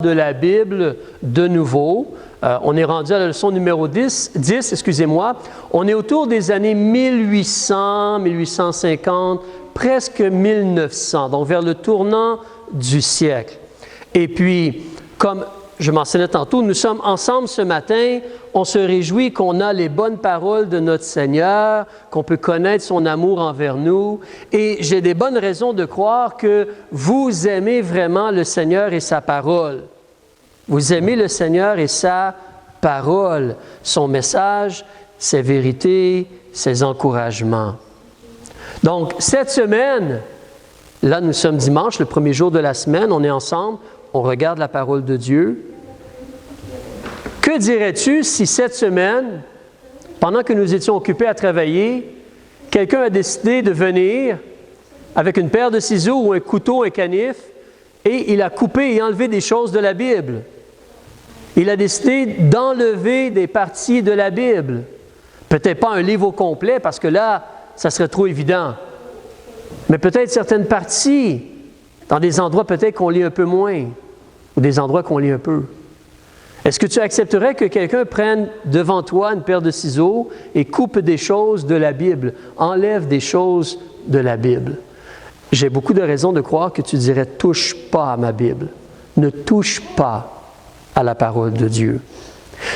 de la Bible de nouveau. On est rendu à la leçon numéro 10, excusez-moi. On est autour des années 1800, 1850, presque 1900, donc vers le tournant du siècle. Et puis, comme je mentionnais tantôt, nous sommes ensemble ce matin. On se réjouit qu'on a les bonnes paroles de notre Seigneur, qu'on peut connaître son amour envers nous. Et j'ai des bonnes raisons de croire que vous aimez vraiment le Seigneur et sa parole. Vous aimez le Seigneur et sa parole, son message, ses vérités, ses encouragements. Donc, cette semaine, là nous sommes dimanche, le premier jour de la semaine, on est ensemble, on regarde la parole de Dieu. Que dirais-tu si cette semaine, pendant que nous étions occupés à travailler, quelqu'un a décidé de venir avec une paire de ciseaux ou un couteau, un canif, et il a coupé et enlevé des choses de la Bible. Il a décidé d'enlever des parties de la Bible. Peut-être pas un livre au complet, parce que là, ça serait trop évident. Mais peut-être certaines parties, dans des endroits peut-être qu'on lit un peu moins, ou des endroits qu'on lit un peu. Est-ce que tu accepterais que quelqu'un prenne devant toi une paire de ciseaux et coupe des choses de la Bible, enlève des choses de la Bible? J'ai beaucoup de raisons de croire que tu dirais « touche pas à ma Bible ». Ne touche pas à la parole de Dieu.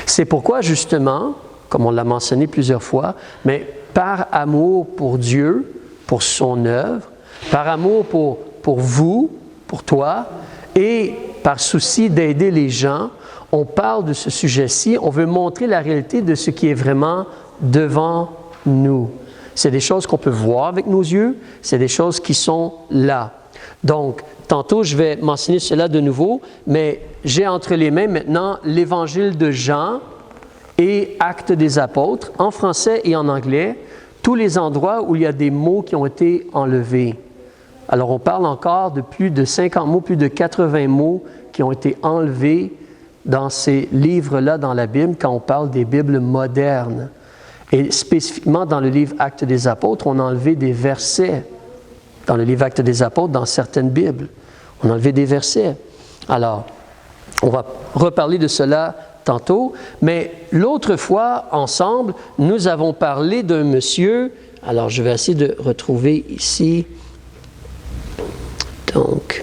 C'est pourquoi, justement, comme on l'a mentionné plusieurs fois, mais par amour pour Dieu, pour son œuvre, par amour pour vous, pour toi, et par souci d'aider les gens, on parle de ce sujet-ci, on veut montrer la réalité de ce qui est vraiment devant nous. C'est des choses qu'on peut voir avec nos yeux, c'est des choses qui sont là. Donc, tantôt, je vais mentionner cela de nouveau, mais j'ai entre les mains maintenant l'Évangile de Jean et Actes des Apôtres, en français et en anglais, tous les endroits où il y a des mots qui ont été enlevés. Alors, on parle encore de plus de 50 mots, plus de 80 mots qui ont été enlevés dans ces livres-là dans la Bible, quand on parle des Bibles modernes. Et spécifiquement dans le livre Actes des Apôtres, on a enlevé des versets. Dans le livre Actes des Apôtres, dans certaines Bibles, on a enlevé des versets. Alors, on va reparler de cela tantôt, mais l'autre fois, ensemble, nous avons parlé d'un monsieur, alors je vais essayer de retrouver ici. Donc,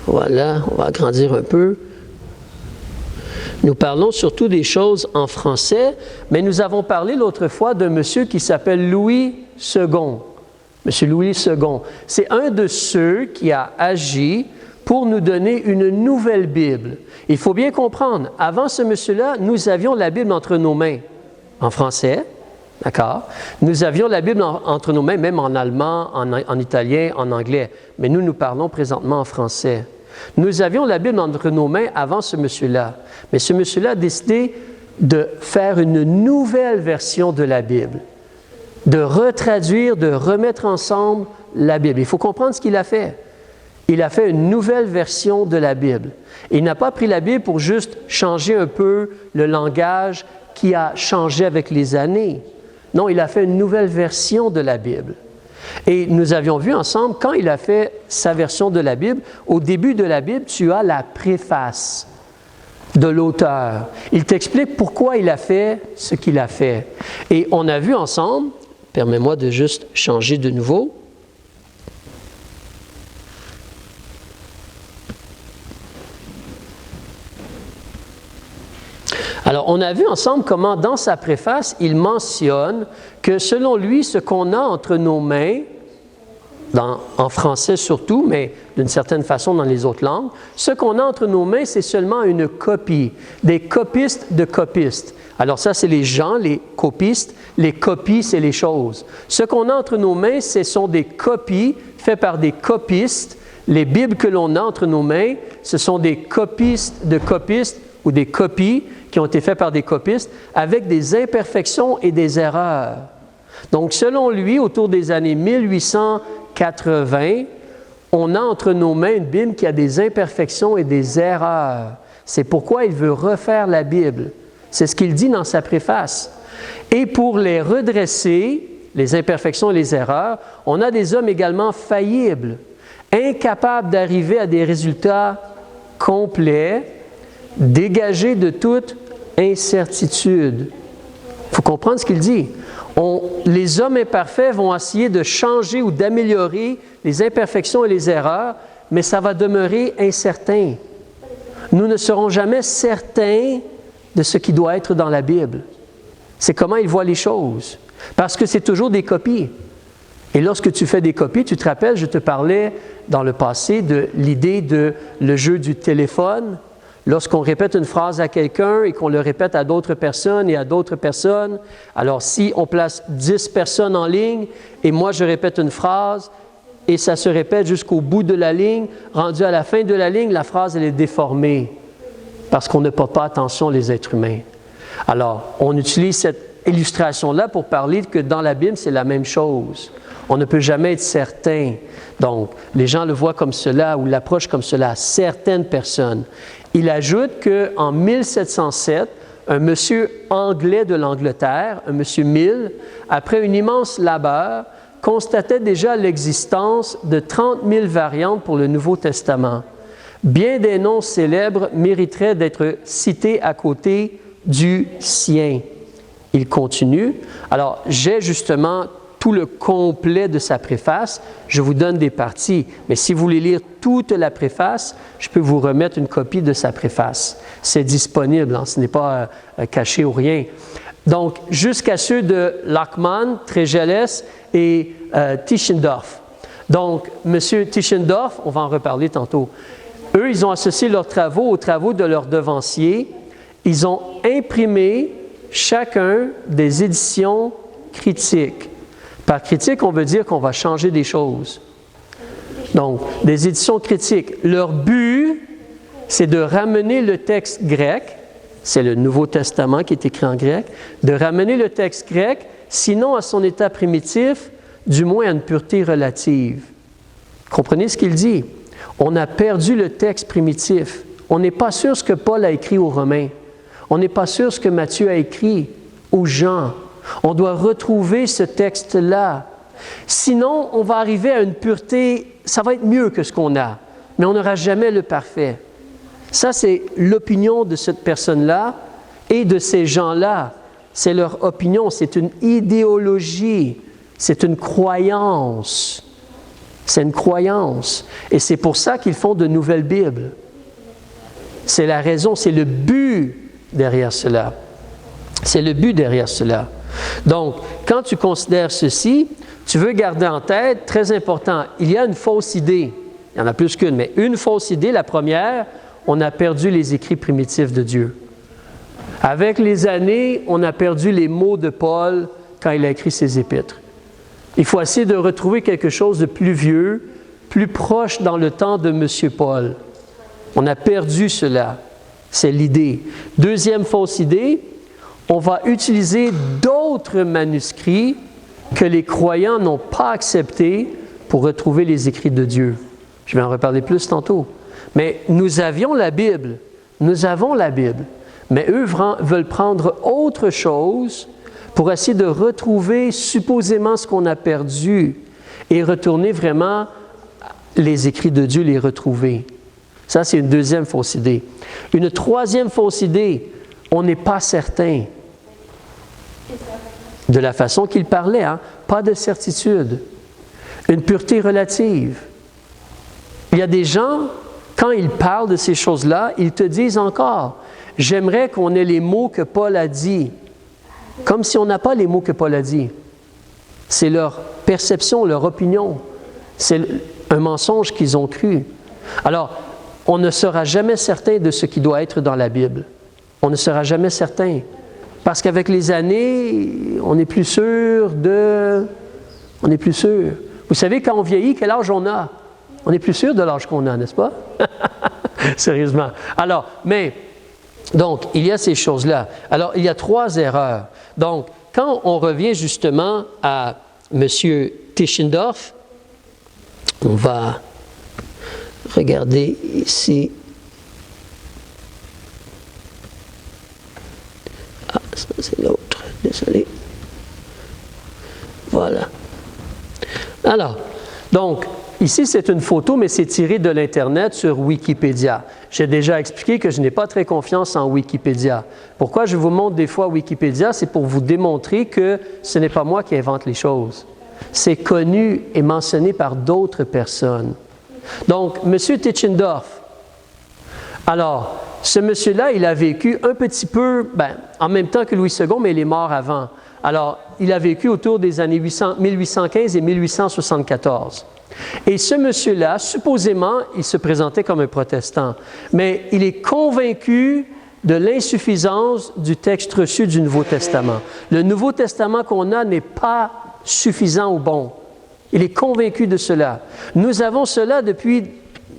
voilà, on va agrandir un peu. Nous parlons surtout des choses en français, mais nous avons parlé l'autre fois d'un monsieur qui s'appelle Louis II. Monsieur Louis II. C'est un de ceux qui a agi pour nous donner une nouvelle Bible. Il faut bien comprendre, avant ce monsieur-là, nous avions la Bible entre nos mains, en français, d'accord? Nous avions la Bible entre nos mains, même en allemand, en italien, en anglais, mais nous parlons présentement en français. Nous avions la Bible entre nos mains avant ce monsieur-là, mais ce monsieur-là a décidé de faire une nouvelle version de la Bible, de retraduire, de remettre ensemble la Bible. Il faut comprendre ce qu'il a fait. Il a fait une nouvelle version de la Bible. Il n'a pas pris la Bible pour juste changer un peu le langage qui a changé avec les années. Non, il a fait une nouvelle version de la Bible. Et nous avions vu ensemble, quand il a fait sa version de la Bible, au début de la Bible, tu as la préface de l'auteur. Il t'explique pourquoi il a fait ce qu'il a fait. Et on a vu ensemble, permets-moi de juste changer de nouveau. Alors, on a vu ensemble comment, dans sa préface, il mentionne que, selon lui, ce qu'on a entre nos mains, en français surtout, mais d'une certaine façon dans les autres langues, ce qu'on a entre nos mains, c'est seulement une copie, des copistes de copistes. Alors ça, c'est les gens, les copistes. Les copies, c'est les choses. Ce qu'on a entre nos mains, ce sont des copies faites par des copistes. Les Bibles que l'on a entre nos mains, ce sont des copistes de copistes ou des copies qui ont été faites par des copistes avec des imperfections et des erreurs. Donc, selon lui, autour des années 1880, on a entre nos mains une Bible qui a des imperfections et des erreurs. C'est pourquoi il veut refaire la Bible. C'est ce qu'il dit dans sa préface. Et pour les redresser, les imperfections et les erreurs, on a des hommes également faillibles, incapables d'arriver à des résultats complet, dégagé de toute incertitude. Il faut comprendre ce qu'il dit. Les hommes imparfaits vont essayer de changer ou d'améliorer les imperfections et les erreurs, mais ça va demeurer incertain. Nous ne serons jamais certains de ce qui doit être dans la Bible. C'est comment ils voient les choses. Parce que c'est toujours des copies. Et lorsque tu fais des copies, tu te rappelles, je te parlais dans le passé de l'idée de le jeu du téléphone. Lorsqu'on répète une phrase à quelqu'un et qu'on le répète à d'autres personnes et à d'autres personnes, alors si on place 10 personnes en ligne et moi je répète une phrase et ça se répète jusqu'au bout de la ligne, rendu à la fin de la ligne, la phrase elle est déformée parce qu'on ne porte pas attention les êtres humains. Alors, on utilise cette illustration-là pour parler que dans la Bible, c'est la même chose. On ne peut jamais être certain. Donc, les gens le voient comme cela ou l'approchent comme cela, certaines personnes. Il ajoute qu'en 1707, un monsieur anglais de l'Angleterre, un monsieur Mill, après une immense labeur, constatait déjà l'existence de 30 000 variantes pour le Nouveau Testament. Bien des noms célèbres mériteraient d'être cités à côté du sien. Il continue. Alors, j'ai justement tout le complet de sa préface. Je vous donne des parties, mais si vous voulez lire toute la préface, je peux vous remettre une copie de sa préface. C'est disponible, hein, ce n'est pas caché ou rien. Donc, jusqu'à ceux de Lachmann, Trégelès et Tischendorf. Donc, M. Tischendorf, on va en reparler tantôt, eux, ils ont associé leurs travaux aux travaux de leurs devanciers. Ils ont imprimé chacun des éditions critiques. Par critique, on veut dire qu'on va changer des choses. Donc, des éditions critiques. Leur but, c'est de ramener le texte grec, c'est le Nouveau Testament qui est écrit en grec, de ramener le texte grec, sinon à son état primitif, du moins à une pureté relative. Comprenez ce qu'il dit? On a perdu le texte primitif. On n'est pas sûr ce que Paul a écrit aux Romains. On n'est pas sûr ce que Matthieu a écrit aux Jean. On doit retrouver ce texte-là. Sinon, on va arriver à une pureté, ça va être mieux que ce qu'on a, mais on n'aura jamais le parfait. Ça, c'est l'opinion de cette personne-là et de ces gens-là. C'est leur opinion, c'est une idéologie, c'est une croyance. C'est une croyance. Et c'est pour ça qu'ils font de nouvelles Bibles. C'est la raison, c'est le but derrière cela. C'est le but derrière cela. Donc, quand tu considères ceci, tu veux garder en tête, très important, il y a une fausse idée. Il y en a plus qu'une, mais une fausse idée, la première, on a perdu les écrits primitifs de Dieu. Avec les années, on a perdu les mots de Paul quand il a écrit ses épîtres. Il faut essayer de retrouver quelque chose de plus vieux, plus proche dans le temps de M. Paul. On a perdu cela. C'est l'idée. Deuxième fausse idée, on va utiliser d'autres manuscrits que les croyants n'ont pas acceptés pour retrouver les écrits de Dieu. Je vais en reparler plus tantôt. Mais nous avions la Bible. Nous avons la Bible. Mais eux veulent prendre autre chose pour essayer de retrouver supposément ce qu'on a perdu et retourner vraiment les écrits de Dieu, les retrouver. Ça, c'est une deuxième fausse idée. Une troisième fausse idée, on n'est pas certain. De la façon qu'il parlait, hein? Pas de certitude. Une pureté relative. Il y a des gens, quand ils parlent de ces choses-là, ils te disent encore, j'aimerais qu'on ait les mots que Paul a dit. Comme si on n'a pas les mots que Paul a dit. C'est leur perception, leur opinion. C'est un mensonge qu'ils ont cru. Alors, on ne sera jamais certain de ce qui doit être dans la Bible. On ne sera jamais certain. Parce qu'avec les années, on n'est plus sûr de... On n'est plus sûr. Vous savez, quand on vieillit, quel âge on a? On n'est plus sûr de l'âge qu'on a, n'est-ce pas? Sérieusement. Alors, mais... Donc, il y a ces choses-là. Alors, il y a 3 erreurs. Donc, quand on revient justement à M. Tischendorf, on va regarder ici. Ah, ça c'est l'autre. Désolé. Voilà. Alors, donc, ici, c'est une photo, mais c'est tiré de l'Internet sur Wikipédia. J'ai déjà expliqué que je n'ai pas très confiance en Wikipédia. Pourquoi je vous montre des fois Wikipédia? C'est pour vous démontrer que ce n'est pas moi qui invente les choses. C'est connu et mentionné par d'autres personnes. Donc, M. Tischendorf, alors, ce monsieur-là, il a vécu un petit peu, en même temps que Louis II, mais il est mort avant. Alors, il a vécu autour des années 1815 et 1874. Et ce monsieur-là, supposément, il se présentait comme un protestant, mais il est convaincu de l'insuffisance du texte reçu du Nouveau Testament. Le Nouveau Testament qu'on a n'est pas suffisant ou bon. Il est convaincu de cela. Nous avons cela depuis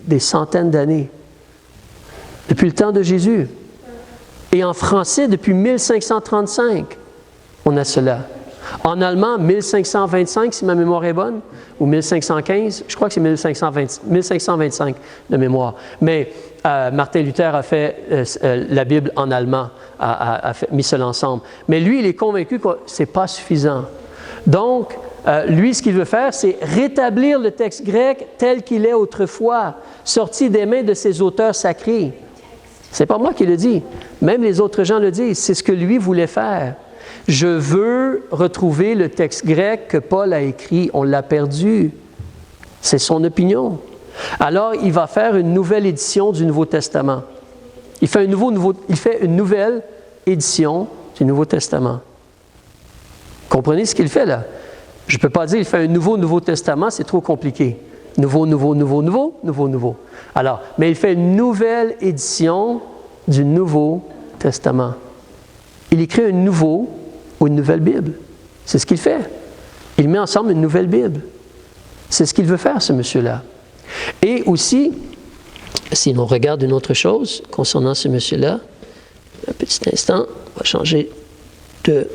des centaines d'années, depuis le temps de Jésus. Et en français, depuis 1535, on a cela. En allemand, 1525, si ma mémoire est bonne, ou 1515, je crois que c'est 1525 de mémoire. Mais Martin Luther a fait la Bible en allemand, a mis cela ensemble. Mais lui, il est convaincu que ce n'est pas suffisant. Donc, lui, ce qu'il veut faire, c'est rétablir le texte grec tel qu'il est autrefois, sorti des mains de ses auteurs sacrés. Ce n'est pas moi qui le dis. Même les autres gens le disent. C'est ce que lui voulait faire. Je veux retrouver le texte grec que Paul a écrit. On l'a perdu. C'est son opinion. Alors, il va faire une nouvelle édition du Nouveau Testament. Il fait une nouvelle édition du Nouveau Testament. Comprenez ce qu'il fait là? Je ne peux pas dire qu'il fait un Nouveau Testament, c'est trop compliqué. Nouveau. Alors, mais il fait une nouvelle édition du Nouveau Testament. Il écrit un nouveau ou une nouvelle Bible. C'est ce qu'il fait. Il met ensemble une nouvelle Bible. C'est ce qu'il veut faire, ce monsieur-là. Et aussi, si l'on regarde une autre chose concernant ce monsieur-là, un petit instant, on va changer de...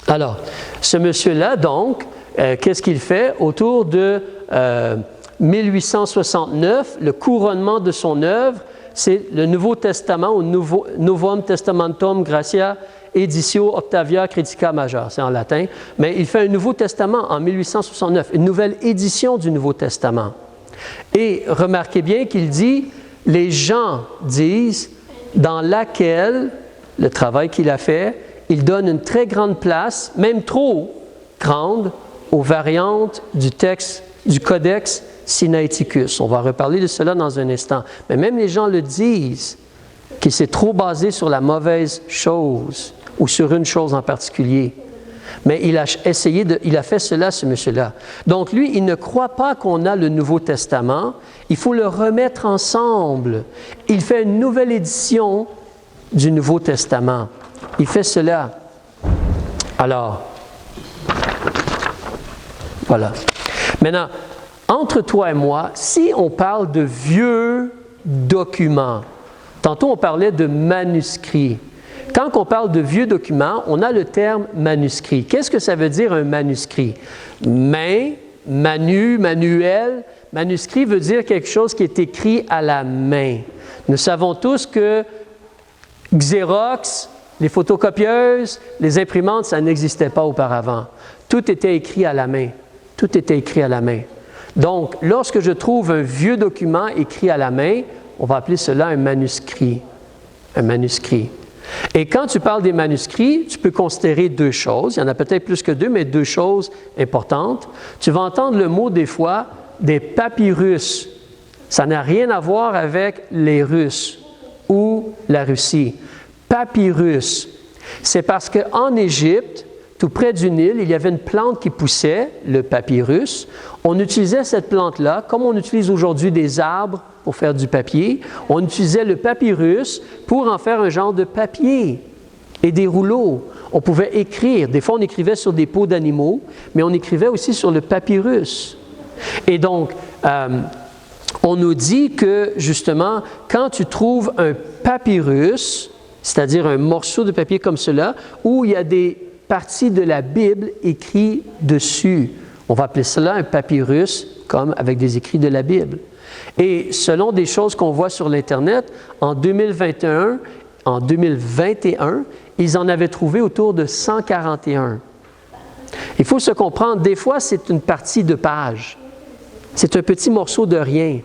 Alors, ce monsieur-là, donc, qu'est-ce qu'il fait? Autour de 1869, le couronnement de son œuvre, c'est le Nouveau Testament, ou Novum Testamentum Gracia Editio Octavia Critica Major, c'est en latin, mais il fait un Nouveau Testament en 1869, une nouvelle édition du Nouveau Testament. Et remarquez bien qu'il dit, les gens disent, dans laquelle, le travail qu'il a fait, il donne une très grande place, même trop grande, aux variantes du texte, du Codex Sinaiticus. On va reparler de cela dans un instant. Mais même les gens le disent, qu'il s'est trop basé sur la mauvaise chose ou sur une chose en particulier. Mais il a fait cela, ce monsieur-là. Donc lui, il ne croit pas qu'on a le Nouveau Testament. Il faut le remettre ensemble. Il fait une nouvelle édition du Nouveau Testament. Il fait cela. Alors, voilà. Maintenant, entre toi et moi, si on parle de vieux documents, tantôt on parlait de manuscrits. Quand on parle de vieux documents, on a le terme manuscrit. Qu'est-ce que ça veut dire un manuscrit? Manuel. Manuscrit veut dire quelque chose qui est écrit à la main. Nous savons tous que Xerox, les photocopieuses, les imprimantes, ça n'existait pas auparavant. Tout était écrit à la main. Tout était écrit à la main. Donc, lorsque je trouve un vieux document écrit à la main, on va appeler cela un manuscrit. Un manuscrit. Et quand tu parles des manuscrits, tu peux considérer deux choses. Il y en a peut-être plus que deux, mais deux choses importantes. Tu vas entendre le mot des fois des papyrus. Ça n'a rien à voir avec les Russes ou la Russie. Papyrus, c'est parce qu'en Égypte, tout près du Nil, il y avait une plante qui poussait, le papyrus. On utilisait cette plante-là, comme on utilise aujourd'hui des arbres pour faire du papier. On utilisait le papyrus pour en faire un genre de papier et des rouleaux. On pouvait écrire. Des fois, on écrivait sur des peaux d'animaux, mais on écrivait aussi sur le papyrus. Et donc, on nous dit que, justement, quand tu trouves un papyrus, c'est-à-dire un morceau de papier comme cela, où il y a des parties de la Bible écrites dessus. On va appeler cela un papyrus, comme avec des écrits de la Bible. Et selon des choses qu'on voit sur l'Internet, en 2021, ils en avaient trouvé autour de 141 Il faut se comprendre, des fois, c'est une partie de page. C'est un petit morceau de rien.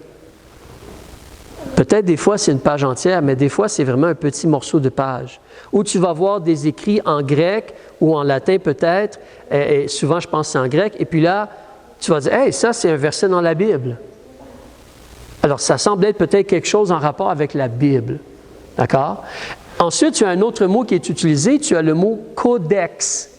Peut-être des fois, c'est une page entière, mais des fois, c'est vraiment un petit morceau de page. Où tu vas voir des écrits en grec ou en latin peut-être, et souvent, je pense que c'est en grec, et puis là, tu vas dire « Hey, ça, c'est un verset dans la Bible. » Alors, ça semble être peut-être quelque chose en rapport avec la Bible. D'accord? Ensuite, tu as un autre mot qui est utilisé, tu as le mot « codex ».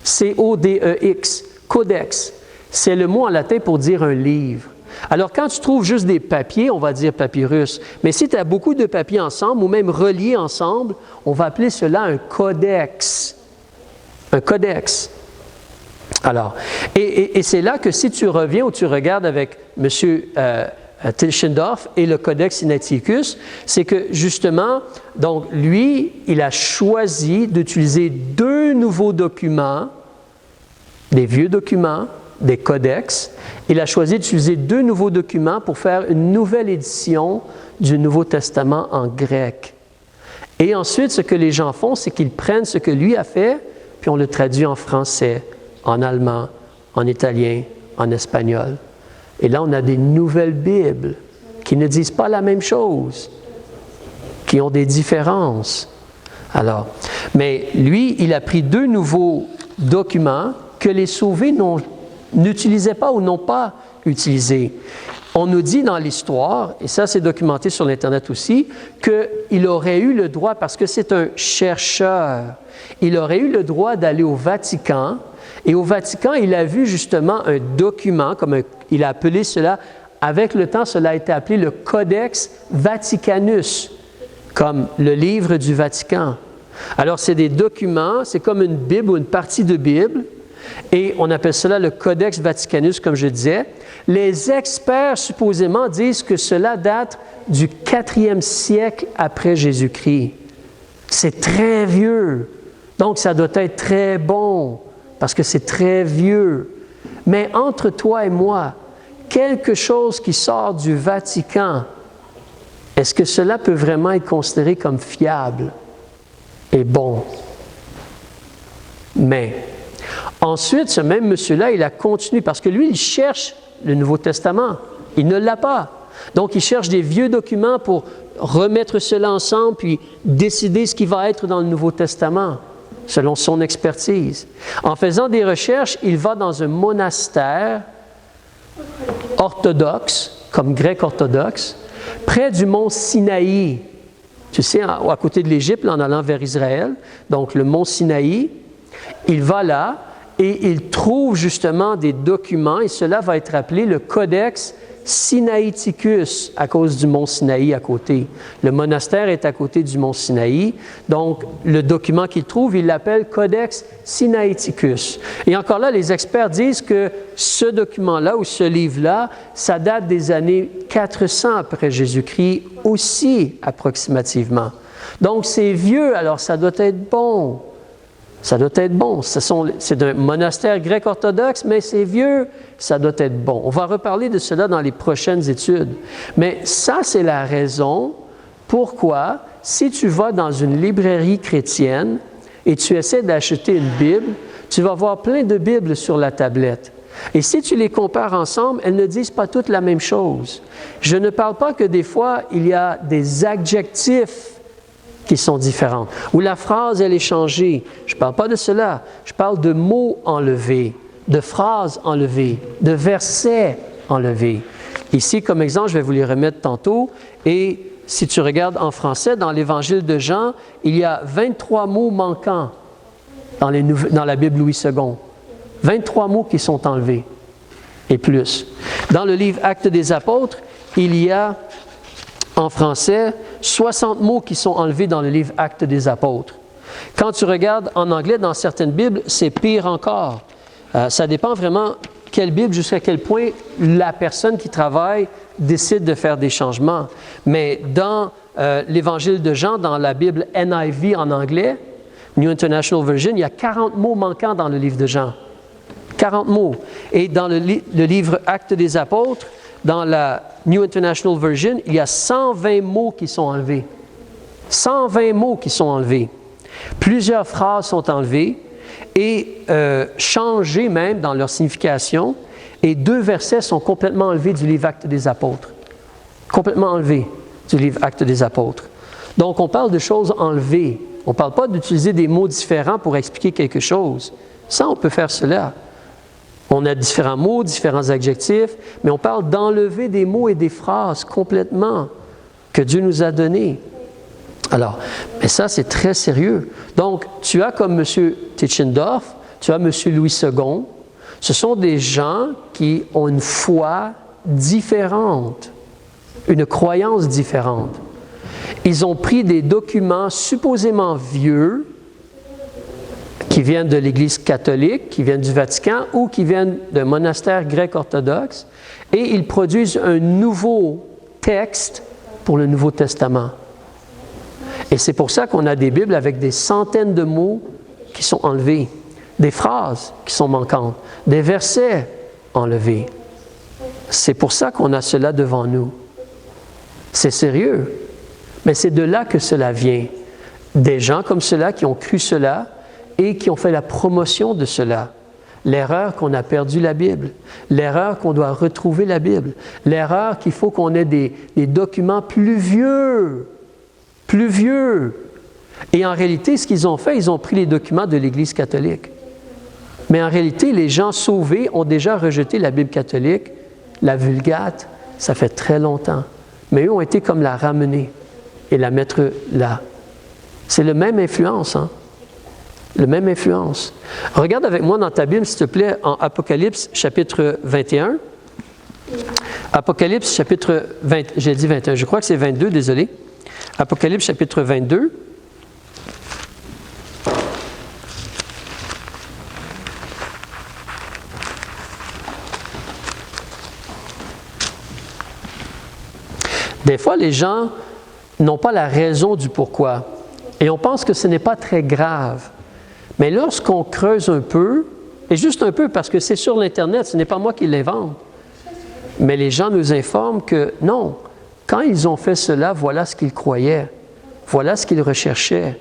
C-O-D-E-X. Codex. C'est le mot en latin pour dire un livre. Alors, quand tu trouves juste des papiers, on va dire papyrus. Mais si tu as beaucoup de papiers ensemble ou même reliés ensemble, on va appeler cela un codex. Un codex. Alors, et c'est là que si tu reviens ou tu regardes avec M. Tischendorf et le Codex Sinaiticus, c'est que justement, donc lui, il a choisi d'utiliser deux nouveaux documents, des vieux documents, des codex. Il a choisi d'utiliser deux nouveaux documents pour faire une nouvelle édition du Nouveau Testament en grec. Et ensuite, ce que les gens font, c'est qu'ils prennent ce que lui a fait, puis on le traduit en français, en allemand, en italien, en espagnol. Et là, on a des nouvelles Bibles qui ne disent pas la même chose, qui ont des différences. Alors, mais lui, il a pris deux nouveaux documents que les sauvés n'utilisaient pas ou n'ont pas utilisés. On nous dit dans l'histoire, et ça c'est documenté sur l'Internet aussi, qu'il aurait eu le droit, parce que c'est un chercheur, il aurait eu le droit d'aller au Vatican, et au Vatican, il a vu justement un document, il a appelé cela, avec le temps, cela a été appelé le Codex Vaticanus, comme le livre du Vatican. Alors c'est des documents, c'est comme une Bible ou une partie de Bible, et on appelle cela le Codex Vaticanus, comme je disais. Les experts, supposément, disent que cela date du 4e siècle après Jésus-Christ. C'est très vieux, donc ça doit être très bon, parce que c'est très vieux. Mais entre toi et moi, quelque chose qui sort du Vatican, est-ce que cela peut vraiment être considéré comme fiable et bon? Mais ensuite, ce même monsieur-là, il a continué, parce que lui, il cherche le Nouveau Testament. Il ne l'a pas. Donc, il cherche des vieux documents pour remettre cela ensemble, puis décider ce qui va être dans le Nouveau Testament, selon son expertise. En faisant des recherches, il va dans un monastère orthodoxe, comme grec orthodoxe, près du mont Sinaï. Tu sais, à côté de l'Égypte, en allant vers Israël, donc le mont Sinaï. Il va là et il trouve justement des documents, et cela va être appelé le Codex Sinaiticus à cause du mont Sinaï à côté. Le monastère est à côté du mont Sinaï, donc le document qu'il trouve, il l'appelle Codex Sinaiticus. Et encore là, les experts disent que ce document-là ou ce livre-là, ça date des années 400 après Jésus-Christ aussi approximativement. Donc c'est vieux, alors ça doit être bon. Ça doit être bon. C'est un monastère grec orthodoxe, mais c'est vieux, ça doit être bon. On va reparler de cela dans les prochaines études. Mais ça, c'est la raison pourquoi, si tu vas dans une librairie chrétienne et tu essaies d'acheter une Bible, tu vas voir plein de Bibles sur la tablette. Et si tu les compares ensemble, elles ne disent pas toutes la même chose. Je ne parle pas que des fois, il y a des adjectifs qui sont différentes, où la phrase, elle est changée. Je ne parle pas de cela. Je parle de mots enlevés, de phrases enlevées, de versets enlevés. Ici, comme exemple, je vais vous les remettre tantôt. Et si tu regardes en français, dans l'Évangile de Jean, il y a 23 mots manquants dans la Bible Louis II. 23 mots qui sont enlevés et plus. Dans le livre Actes des Apôtres, il y a en français 60 mots qui sont enlevés dans le livre Actes des Apôtres. Quand tu regardes en anglais, dans certaines Bibles, c'est pire encore. Ça dépend vraiment quelle Bible, jusqu'à quel point la personne qui travaille décide de faire des changements. Mais dans l'Évangile de Jean, dans la Bible NIV en anglais, New International Version, il y a 40 mots manquants dans le livre de Jean. 40 mots. Et dans le livre Actes des Apôtres, dans la New International Version, il y a 120 mots qui sont enlevés. 120 mots qui sont enlevés. Plusieurs phrases sont enlevées. et changés même dans leur signification. Et 2 versets sont complètement enlevés du livre Actes des Apôtres. Complètement enlevés du livre Actes des Apôtres. Donc, on parle de choses enlevées. On ne parle pas d'utiliser des mots différents pour expliquer quelque chose. Ça, on peut faire cela. On a différents mots, différents adjectifs, mais on parle d'enlever des mots et des phrases complètement que Dieu nous a donnés. Alors, mais ça, c'est très sérieux. Donc, tu as comme M. Tischendorf, tu as M. Louis II, ce sont des gens qui ont une foi différente, une croyance différente. Ils ont pris des documents supposément vieux, qui viennent de l'Église catholique, qui viennent du Vatican ou qui viennent d'un monastère grec orthodoxe, et ils produisent un nouveau texte pour le Nouveau Testament. Et c'est pour ça qu'on a des Bibles avec des centaines de mots qui sont enlevés, des phrases qui sont manquantes, des versets enlevés. C'est pour ça qu'on a cela devant nous. C'est sérieux, mais c'est de là que cela vient. Des gens comme cela qui ont cru cela et qui ont fait la promotion de cela. L'erreur qu'on a perdu la Bible, l'erreur qu'on doit retrouver la Bible, l'erreur qu'il faut qu'on ait des documents plus vieux. Et en réalité, ce qu'ils ont fait, ils ont pris les documents de l'Église catholique. Mais en réalité, les gens sauvés ont déjà rejeté la Bible catholique, la Vulgate, ça fait très longtemps. Mais eux ont été comme la ramener et la mettre là. C'est la même influence, hein? La même influence. Regarde avec moi dans ta Bible, s'il te plaît, en Apocalypse, chapitre 21. Apocalypse, chapitre 20, j'ai dit 21, je crois que c'est 22, désolé. Apocalypse, chapitre 22. Des fois, les gens n'ont pas la raison du pourquoi. Et on pense que ce n'est pas très grave. Mais lorsqu'on creuse un peu, et juste un peu parce que c'est sur l'Internet, ce n'est pas moi qui l'invente, mais les gens nous informent que non, quand ils ont fait cela, voilà ce qu'ils croyaient, voilà ce qu'ils recherchaient,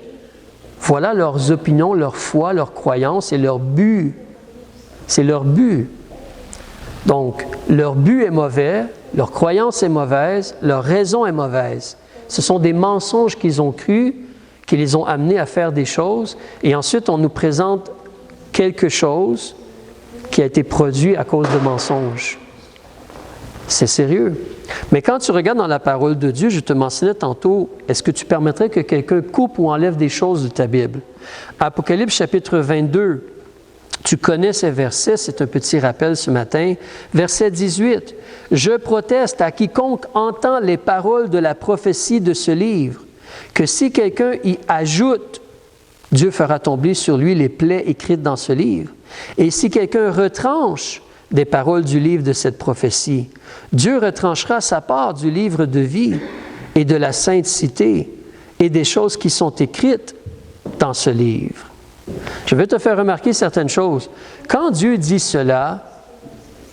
voilà leurs opinions, leur foi, leurs croyances et leur but. C'est leur but. Donc, leur but est mauvais, leur croyance est mauvaise, leur raison est mauvaise. Ce sont des mensonges qu'ils ont crus, qui les ont amenés à faire des choses, et ensuite on nous présente quelque chose qui a été produit à cause de mensonges. C'est sérieux. Mais quand tu regardes dans la parole de Dieu, je te mentionnais tantôt, est-ce que tu permettrais que quelqu'un coupe ou enlève des choses de ta Bible? Apocalypse chapitre 22, tu connais ces versets, c'est un petit rappel ce matin. Verset 18, « Je proteste à quiconque entend les paroles de la prophétie de ce livre, que si quelqu'un y ajoute, Dieu fera tomber sur lui les plaies écrites dans ce livre. Et si quelqu'un retranche des paroles du livre de cette prophétie, Dieu retranchera sa part du livre de vie et de la sainte cité et des choses qui sont écrites dans ce livre. » Je vais te faire remarquer certaines choses. Quand Dieu dit cela,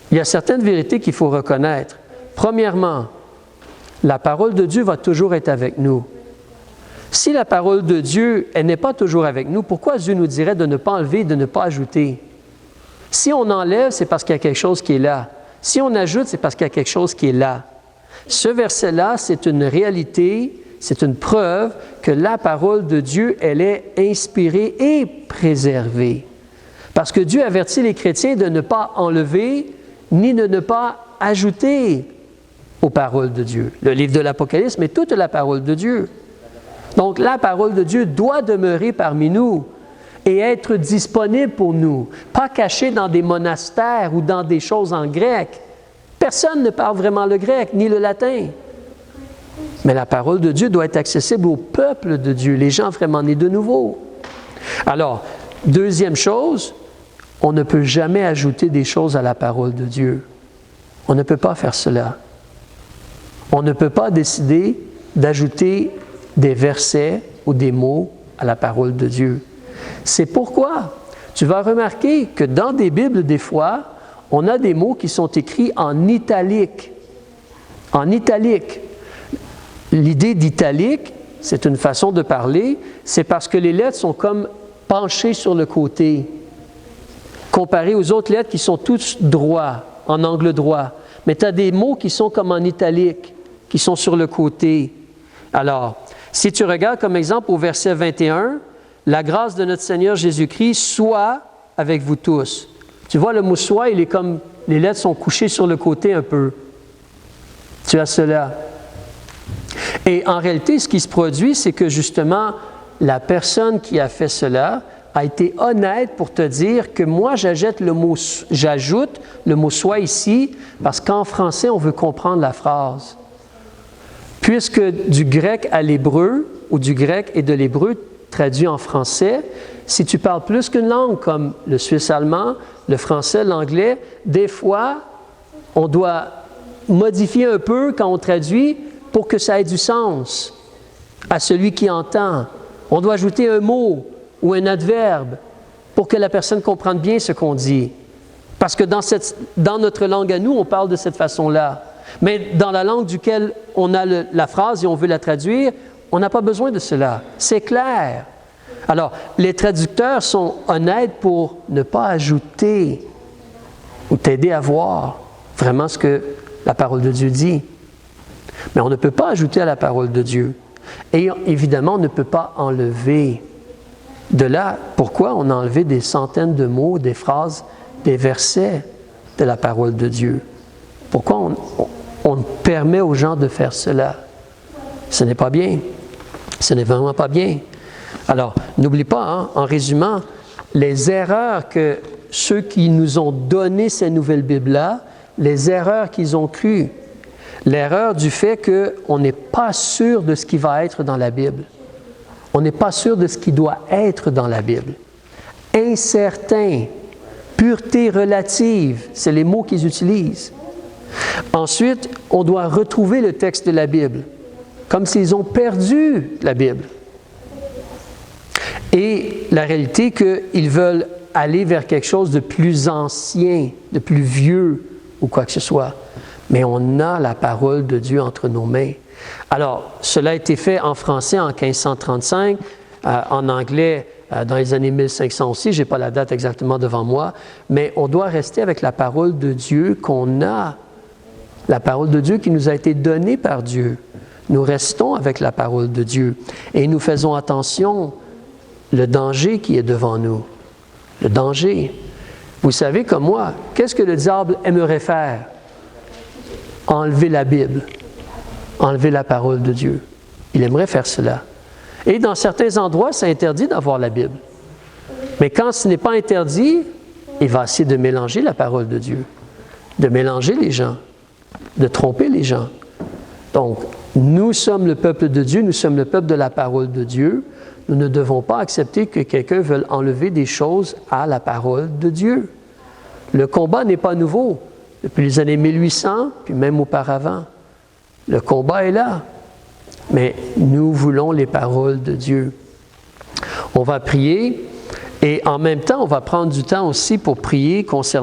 il y a certaines vérités qu'il faut reconnaître. Premièrement, la parole de Dieu va toujours être avec nous. Si la parole de Dieu, elle n'est pas toujours avec nous, pourquoi Dieu nous dirait de ne pas enlever, de ne pas ajouter? Si on enlève, c'est parce qu'il y a quelque chose qui est là. Si on ajoute, c'est parce qu'il y a quelque chose qui est là. Ce verset-là, c'est une réalité, c'est une preuve que la parole de Dieu, elle est inspirée et préservée. Parce que Dieu avertit les chrétiens de ne pas enlever, ni de ne pas ajouter aux paroles de Dieu. Le livre de l'Apocalypse, mais toute la parole de Dieu. Donc, la parole de Dieu doit demeurer parmi nous et être disponible pour nous, pas cachée dans des monastères ou dans des choses en grec. Personne ne parle vraiment le grec ni le latin. Mais la parole de Dieu doit être accessible au peuple de Dieu, les gens vraiment nés de nouveau. Alors, deuxième chose, on ne peut jamais ajouter des choses à la parole de Dieu. On ne peut pas faire cela. On ne peut pas décider d'ajouter des versets ou des mots à la parole de Dieu. C'est pourquoi tu vas remarquer que dans des Bibles, des fois, on a des mots qui sont écrits en italique. En italique. L'idée d'italique, c'est une façon de parler, c'est parce que les lettres sont comme penchés sur le côté, comparé aux autres lettres qui sont tous droits, en angle droit. Mais tu as des mots qui sont comme en italique, qui sont sur le côté. Alors, si tu regardes comme exemple au verset 21, « La grâce de notre Seigneur Jésus-Christ soit avec vous tous. » Tu vois, le mot « soit », il est comme, les lettres sont couchées sur le côté un peu. Tu as cela. Et en réalité, ce qui se produit, c'est que justement, la personne qui a fait cela a été honnête pour te dire que moi, j'ajoute le mot « soit » ici, parce qu'en français, on veut comprendre la phrase. Puisque du grec à l'hébreu, ou du grec et de l'hébreu traduit en français, si tu parles plus qu'une langue, comme le suisse-allemand, le français, l'anglais, des fois, on doit modifier un peu quand on traduit pour que ça ait du sens à celui qui entend. On doit ajouter un mot ou un adverbe pour que la personne comprenne bien ce qu'on dit. Parce que dans notre langue à nous, on parle de cette façon-là. Mais dans la langue duquel on a la phrase et on veut la traduire, on n'a pas besoin de cela. C'est clair. Alors, les traducteurs sont honnêtes pour ne pas ajouter ou t'aider à voir vraiment ce que la parole de Dieu dit. Mais on ne peut pas ajouter à la parole de Dieu. Et évidemment, on ne peut pas enlever. De là, pourquoi on a enlevé des centaines de mots, des phrases, des versets de la parole de Dieu? Pourquoi on permet aux gens de faire cela? Ce n'est pas bien. Ce n'est vraiment pas bien. Alors, n'oublie pas, en résumant, les erreurs que ceux qui nous ont donné ces nouvelles Bibles-là, les erreurs qu'ils ont crues, l'erreur du fait qu'on n'est pas sûr de ce qui va être dans la Bible. On n'est pas sûr de ce qui doit être dans la Bible. Incertain, pureté relative, c'est les mots qu'ils utilisent. Ensuite, on doit retrouver le texte de la Bible, comme s'ils ont perdu la Bible. Et la réalité qu'ils veulent aller vers quelque chose de plus ancien, de plus vieux ou quoi que ce soit. Mais on a la parole de Dieu entre nos mains. Alors, cela a été fait en français en 1535, en anglais dans les années 1500 aussi, je n'ai pas la date exactement devant moi, mais on doit rester avec la parole de Dieu qu'on a, la parole de Dieu qui nous a été donnée par Dieu. Nous restons avec la parole de Dieu et nous faisons attention le danger qui est devant nous. Le danger. Vous savez comme moi, qu'est-ce que le diable aimerait faire? Enlever la Bible, enlever la parole de Dieu. Il aimerait faire cela. Et dans certains endroits, c'est interdit d'avoir la Bible. Mais quand ce n'est pas interdit, il va essayer de mélanger la parole de Dieu, de mélanger les gens, de tromper les gens. Donc, nous sommes le peuple de Dieu, nous sommes le peuple de la parole de Dieu. Nous ne devons pas accepter que quelqu'un veuille enlever des choses à la parole de Dieu. Le combat n'est pas nouveau. Depuis les années 1800, puis même auparavant. Le combat est là. Mais nous voulons les paroles de Dieu. On va prier et en même temps, on va prendre du temps aussi pour prier concernant